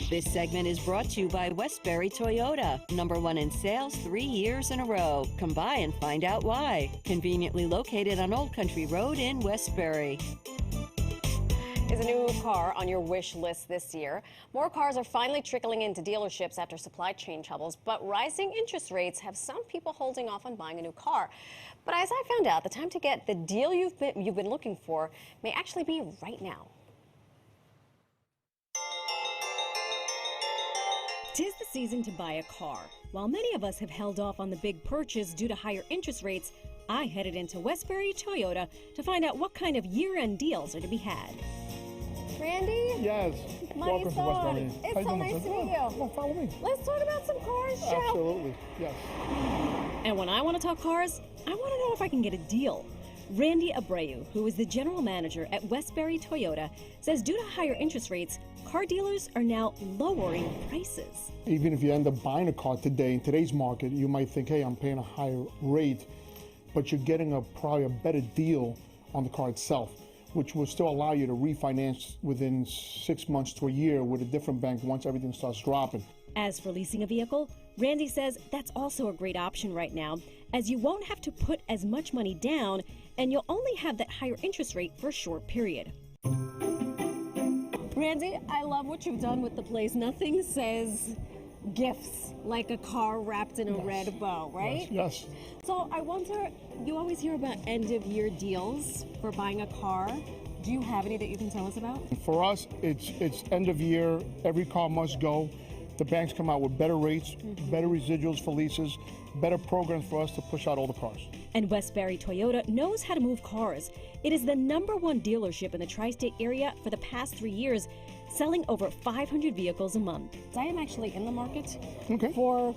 This segment is brought to you by Westbury Toyota, #1 in sales 3 years in a row. Come by and find out why. Conveniently located on Old Country Road in Westbury. Is a new car on your wish list this year? More cars are finally trickling into dealerships after supply chain troubles, but rising interest rates have some people holding off on buying a new car. But as I found out, the time to get the deal you've been looking for may actually be right now. 'Tis the season to buy a car. While many of us have held off on the big purchase due to higher interest rates, I headed into Westbury Toyota to find out what kind of year-end deals are to be had. Randy? Yes. Welcome to Westbury. It's so nice to meet you. Oh, follow me. Let's talk about some cars, shall we? Absolutely. Yes. And when I want to talk cars, I want to know if I can get a deal. Randy Abreu, who is the general manager at Westbury Toyota, says due to higher interest rates, car dealers are now lowering prices. Even if you end up buying a car today, in today's market, you might think, hey, I'm paying a higher rate, but you're getting probably a better deal on the car itself, which will still allow you to refinance within 6 months to a year with a different bank once everything starts dropping. As for leasing a vehicle, Randy says that's also a great option right now, as you won't have to put as much money down and you'll only have that higher interest rate for a short period. Randy, I love what you've done with the place. Nothing says gifts like a car wrapped in a red bow, right? Yes. So I wonder, you always hear about end-of-year deals for buying a car. Do you have any that you can tell us about? For us, it's end of year. Every car must go. The banks come out with better rates, better residuals for leases, better programs for us to push out all the cars. And Westbury Toyota knows how to move cars. It is the #1 dealership in the tri-state area for the past 3 years, selling over 500 vehicles a month. I am actually in the market for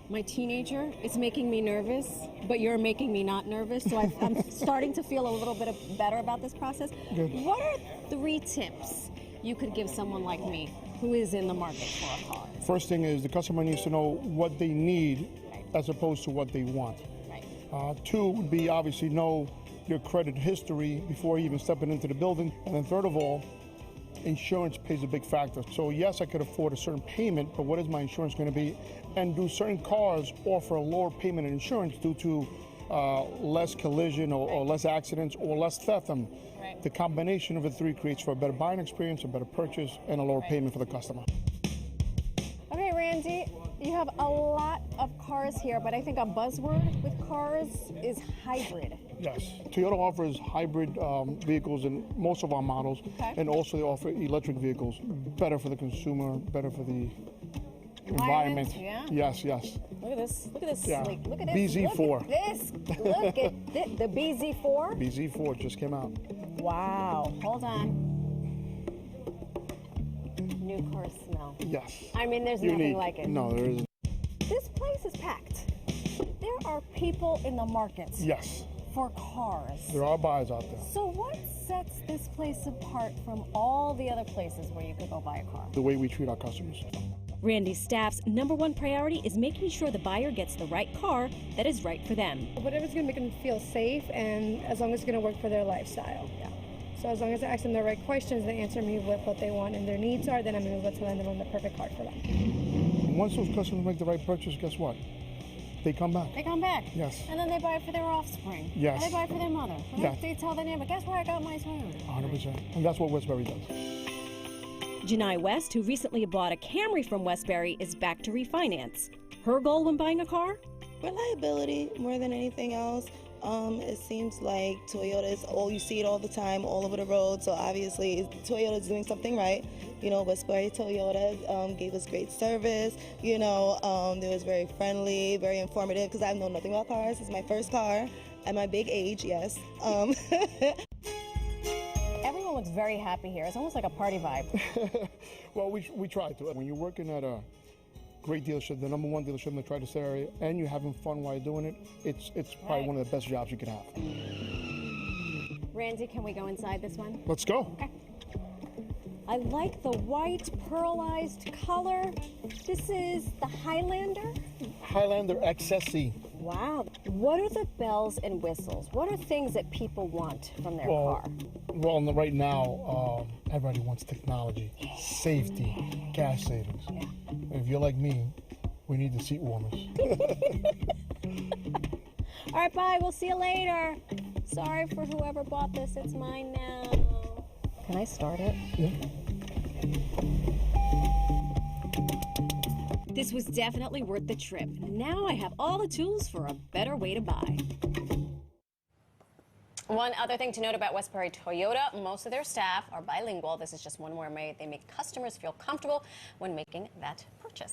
my teenager. It's making me nervous, but you're making me not nervous, so I'm starting to feel a little bit better about this process. Good. What are 3 tips you could give someone like me who is in the market for a car? First thing is the customer needs to know what they need as opposed to what they want. Right. 2 would be obviously know your credit history before even stepping into the building. And then third of all, insurance plays a big factor. So yes, I could afford a certain payment, but what is my insurance going to be? And do certain cars offer a lower payment in insurance due to less collision or less accidents or less theft? Right. The combination of the 3 creates for a better buying experience, a better purchase, and a lower payment for the customer. Okay, Randy, you have a lot of cars here, but I think a buzzword with cars is hybrid. Yes, Toyota offers hybrid vehicles in most of our models, and also they offer electric vehicles. Better for the consumer, better for the environment. Yeah. Yes, yes. Look at this. Look at this. Yeah. Look at this. BZ4. Look at this. Look at this. The BZ4. BZ4 just came out. Wow. Hold on. New car smell. Yes. I mean, there's Unique. nothing like it. No, there isn't. This place is packed. There are people in the market Yes. for cars. There are buyers out there. So what sets this place apart from all the other places where you could go buy a car? The way we treat our customers. Randy's staff's #1 priority is making sure the buyer gets the right car that is right for them. Whatever's going to make them feel safe, and as long as it's going to work for their lifestyle. Yeah. So as long as I ask them the right questions, they answer me with what they want and their needs are, then I'm going to go to them on the perfect car for them. And once those customers make the right purchase, guess what? They come back. They come back. Yes. And then they buy it for their offspring. Yes. And they buy it for their mother. And Yes. they tell their neighbor, guess where I got my Toyota? 100%. And that's what Westbury does. Janai West, who recently bought a Camry from Westbury, is back to refinance. Her goal when buying a car? Reliability more than anything else. It seems like Toyota is you see it all the time, all over the road. So obviously Toyota is doing something right. You know, Westbury Toyota gave us great service. You know, they was very friendly, very informative because I know nothing about cars. It's my first car at my big age, yes. Everyone looks very happy here. It's almost like a party vibe. Well, we try to. When you're working at a great dealership, the #1 dealership in the tri-state area, and you're having fun while you're doing it, it's probably one of the best jobs you could have. Randy, can we go inside this one? Let's go. Okay. I like the white pearlized color. This is the Highlander. Highlander XSE. Wow. What are the bells and whistles? What are things that people want from their car? Well, right now, everybody wants technology, safety, gas savings. If you're like me, we need the seat warmers. All right, bye. We'll see you later. Sorry for whoever bought this. It's mine now. Can I start it? Yeah. This was definitely worth the trip. Now I have all the tools for a better way to buy. One other thing to note about Westbury Toyota, most of their staff are bilingual. This is just one more way they make customers feel comfortable when making that purchase.